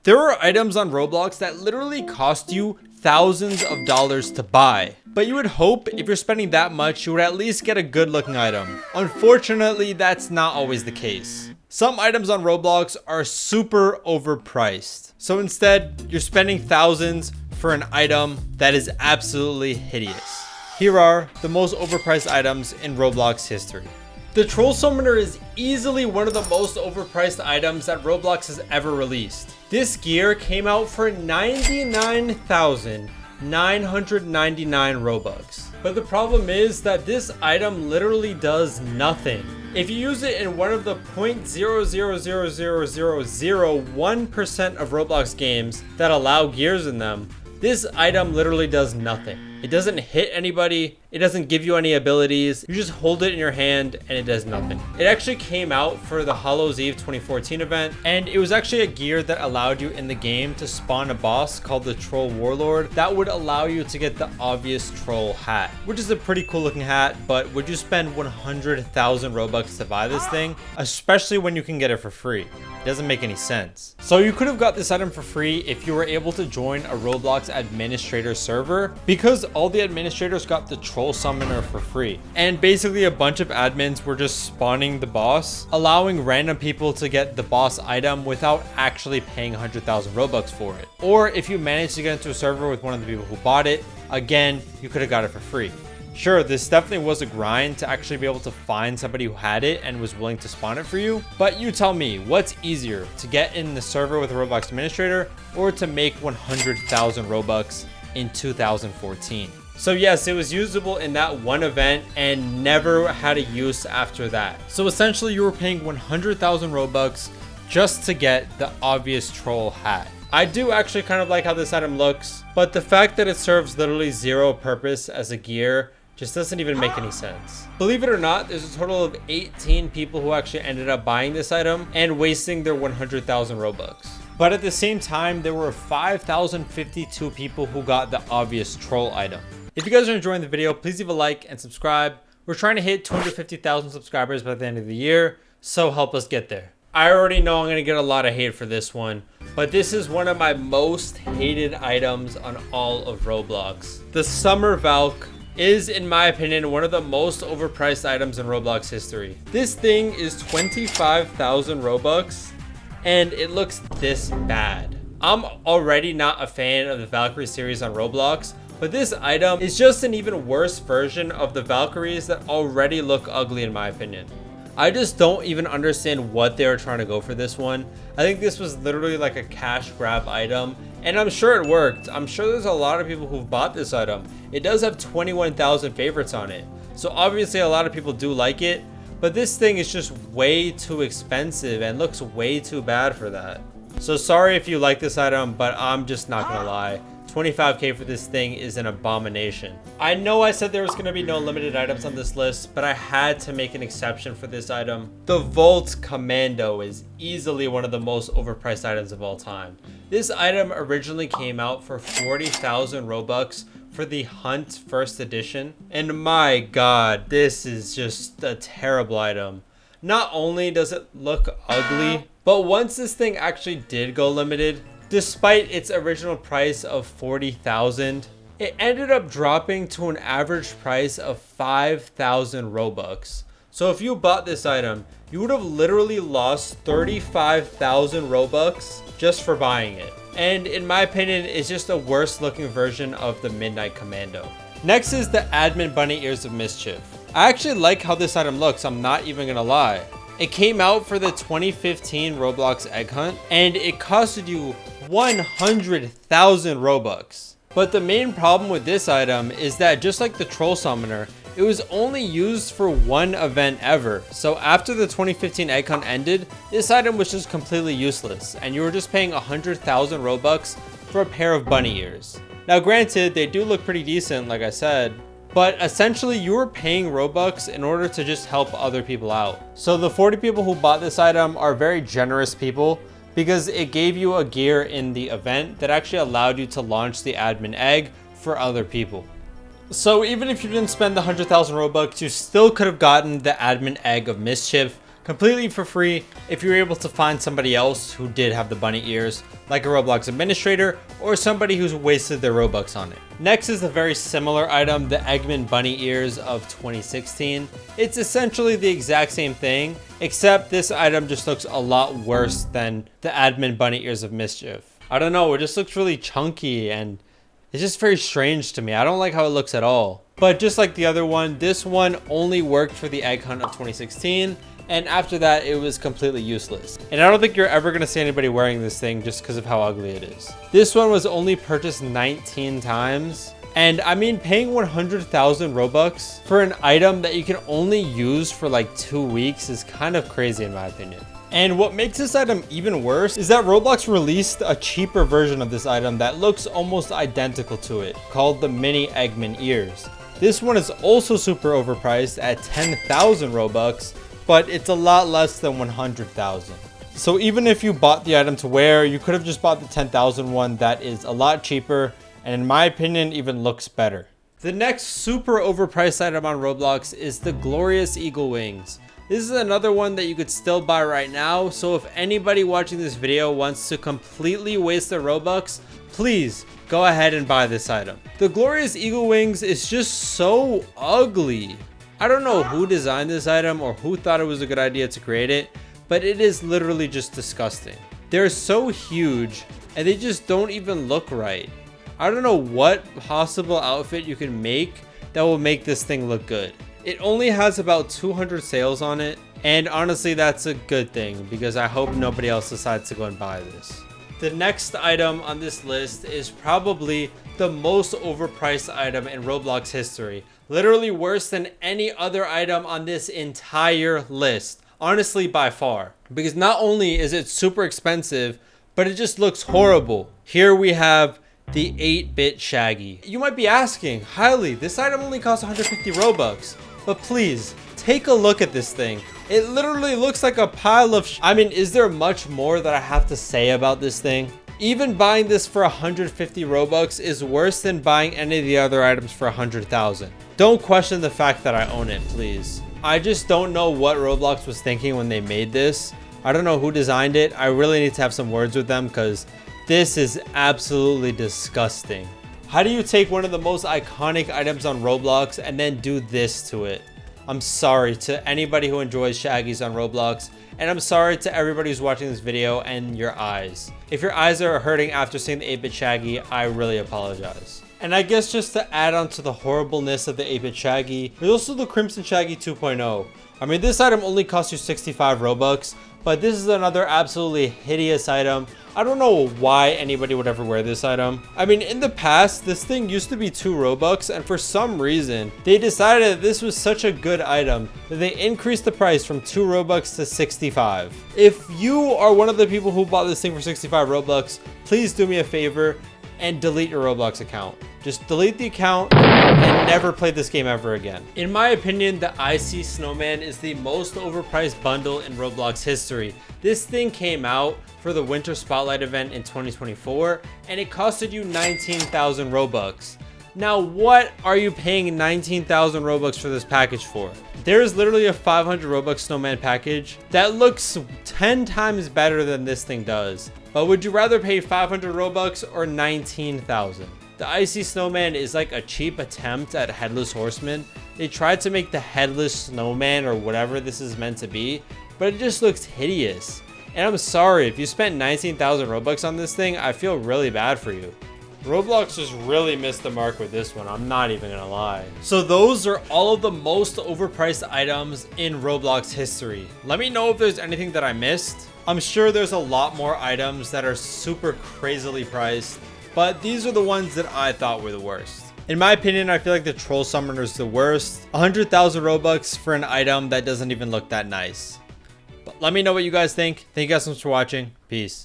There are items on Roblox that literally cost you thousands of dollars to buy, but you would hope if you're spending that much, you would at least get a good looking item. Unfortunately, that's not always the case. Some items on Roblox are super overpriced. So instead, you're spending thousands for an item that is absolutely hideous. Here are the most overpriced items in Roblox history. The Troll Summoner is easily one of the most overpriced items that Roblox has ever released. This gear came out for 99,999 Robux. But the problem is that this item literally does nothing. If you use it in one of the 0.0000001% of Roblox games that allow gears in them, this item literally does nothing. It doesn't hit anybody. It doesn't give you any abilities. You just hold it in your hand and it does nothing. It actually came out for the Hallows Eve 2014 event, and it was actually a gear that allowed you in the game to spawn a boss called the Troll Warlord that would allow you to get the obvious troll hat, which is a pretty cool looking hat. But would you spend 100,000 Robux to buy this thing? Especially when you can get it for free. It doesn't make any sense. So you could have got this item for free if you were able to join a Roblox administrator server, because all the administrators got the Troll Summoner for free. And basically a bunch of admins were just spawning the boss, allowing random people to get the boss item without actually paying 100,000 Robux for it. Or if you managed to get into a server with one of the people who bought it, again, you could have got it for free. Sure, this definitely was a grind to actually be able to find somebody who had it and was willing to spawn it for you. But you tell me, what's easier, to get in the server with a Roblox administrator or to make 100,000 Robux in 2014? So yes, it was usable in that one event and never had a use after that. So essentially you were paying 100,000 Robux just to get the obvious troll hat. I do actually kind of like how this item looks, but the fact that it serves literally zero purpose as a gear just doesn't even make any sense. Believe it or not, there's a total of 18 people who actually ended up buying this item and wasting their 100,000 Robux. But at the same time, there were 5,052 people who got the obvious troll item. If you guys are enjoying the video, please leave a like and subscribe. We're trying to hit 250,000 subscribers by the end of the year, so help us get there. I already know I'm going to get a lot of hate for this one, but this is one of my most hated items on all of Roblox. The Summer Valk is, in my opinion, one of the most overpriced items in Roblox history. This thing is 25,000 Robux, and it looks this bad. I'm already not a fan of the Valkyrie series on Roblox, but this item is just an even worse version of the Valkyries that already look ugly in my opinion. I just don't even understand what they were trying to go for this one. I think this was literally like a cash grab item, and I'm sure it worked. I'm sure there's a lot of people who've bought this item. It does have 21,000 favorites on it, so obviously a lot of people do like it, but this thing is just way too expensive and looks way too bad for that. So sorry if you like this item, but I'm just not gonna lie. 25k for this thing is an abomination. I know I said there was going to be no limited items on this list, but I had to make an exception for this item. The Volt Commando is easily one of the most overpriced items of all time. This item originally came out for 40,000 Robux for the Hunt First Edition, and my god, this is just a terrible item. Not only does it look ugly, but once this thing actually did go limited, despite its original price of 40,000, it ended up dropping to an average price of 5,000 Robux. So if you bought this item, you would have literally lost 35,000 Robux just for buying it. And in my opinion, it's just a worse looking version of the Midnight Commando. Next is the Admin Bunny Ears of Mischief. I actually like how this item looks, I'm not even gonna lie. It came out for the 2015 Roblox Egg Hunt, and it costed you 100,000 Robux. But the main problem with this item is that just like the Troll Summoner, it was only used for one event ever. So after the 2015 Egg Hunt ended, this item was just completely useless, and you were just paying 100,000 Robux for a pair of bunny ears. Now granted, they do look pretty decent, like I said, but essentially you were paying Robux in order to just help other people out. So the 40 people who bought this item are very generous people, because it gave you a gear in the event that actually allowed you to launch the admin egg for other people. So even if you didn't spend the 100,000 Robux, you still could have gotten the admin egg of Mischief completely for free if you're able to find somebody else who did have the bunny ears, like a Roblox administrator or somebody who's wasted their Robux on it. Next is a very similar item, the Eggman bunny ears of 2016. It's essentially the exact same thing, except this item just looks a lot worse than the admin bunny ears of mischief. I don't know, it just looks really chunky and it's just very strange to me. I don't like how it looks at all. But just like the other one, this one only worked for the egg hunt of 2016. And after that, it was completely useless. And I don't think you're ever going to see anybody wearing this thing just because of how ugly it is. This one was only purchased 19 times. And I mean, paying 100,000 Robux for an item that you can only use for like 2 weeks is kind of crazy in my opinion. And what makes this item even worse is that Roblox released a cheaper version of this item that looks almost identical to it, called the mini Eggman ears. This one is also super overpriced at 10,000 Robux, but it's a lot less than 100,000. So even if you bought the item to wear, you could have just bought the 10,000 one that is a lot cheaper and in my opinion even looks better. The next super overpriced item on Roblox is the glorious eagle wings. This is another one that you could still buy right now, so if anybody watching this video wants to completely waste their Robux, please go ahead and buy this item. The glorious eagle wings is just so ugly. I don't know who designed this item or who thought it was a good idea to create it, but it is literally just disgusting. They're so huge and they just don't even look right. I don't know what possible outfit you can make that will make this thing look good. It only has about 200 sales on it, and honestly that's a good thing because I hope nobody else decides to go and buy this. The next item on this list is probably the most overpriced item in Roblox history. Literally worse than any other item on this entire list. Honestly, by far. Because not only is it super expensive, but it just looks horrible. Here we have the 8-bit Shaggy. You might be asking, Highly, this item only costs 150 Robux. But please, take a look at this thing. It literally looks like a pile of I mean, is there much more that I have to say about this thing? Even buying this for 150 Robux is worse than buying any of the other items for 100,000. Don't question the fact that I own it, please. I just don't know what Roblox was thinking when they made this. I don't know who designed it. I really need to have some words with them because this is absolutely disgusting. How do you take one of the most iconic items on Roblox and then do this to it? I'm sorry to anybody who enjoys Shaggies on Roblox, and I'm sorry to everybody who's watching this video and your eyes. If your eyes are hurting after seeing the 8-bit Shaggy, I really apologize. And I guess just to add on to the horribleness of the 8-bit Shaggy, there's also the Crimson Shaggy 2.0. I mean, this item only costs you 65 Robux, but this is another absolutely hideous item. I don't know why anybody would ever wear this item. I mean, in the past, this thing used to be 2 Robux, and for some reason, they decided that this was such a good item that they increased the price from 2 Robux to 65. If you are one of the people who bought this thing for 65 Robux, please do me a favor and delete your Roblox account. Just delete the account and never play this game ever again. In my opinion, the Icy Snowman is the most overpriced bundle in Roblox history. This thing came out for the Winter Spotlight event in 2024 and it costed you 19,000 Robux. Now, what are you paying 19,000 Robux for this package for? There is literally a 500 Robux snowman package that looks 10 times better than this thing does. But would you rather pay 500 Robux or 19,000? The Icy Snowman is like a cheap attempt at Headless Horseman. They tried to make the Headless Snowman or whatever this is meant to be, but it just looks hideous. And I'm sorry, if you spent 19,000 Robux on this thing, I feel really bad for you. Roblox just really missed the mark with this one, I'm not even gonna lie. So those are all of the most overpriced items in Roblox history. Let me know if there's anything that I missed. I'm sure there's a lot more items that are super crazily priced, but these are the ones that I thought were the worst. In my opinion, I feel like the Troll Summoner is the worst. 100,000 Robux for an item that doesn't even look that nice. But let me know what you guys think. Thank you guys so much for watching. Peace.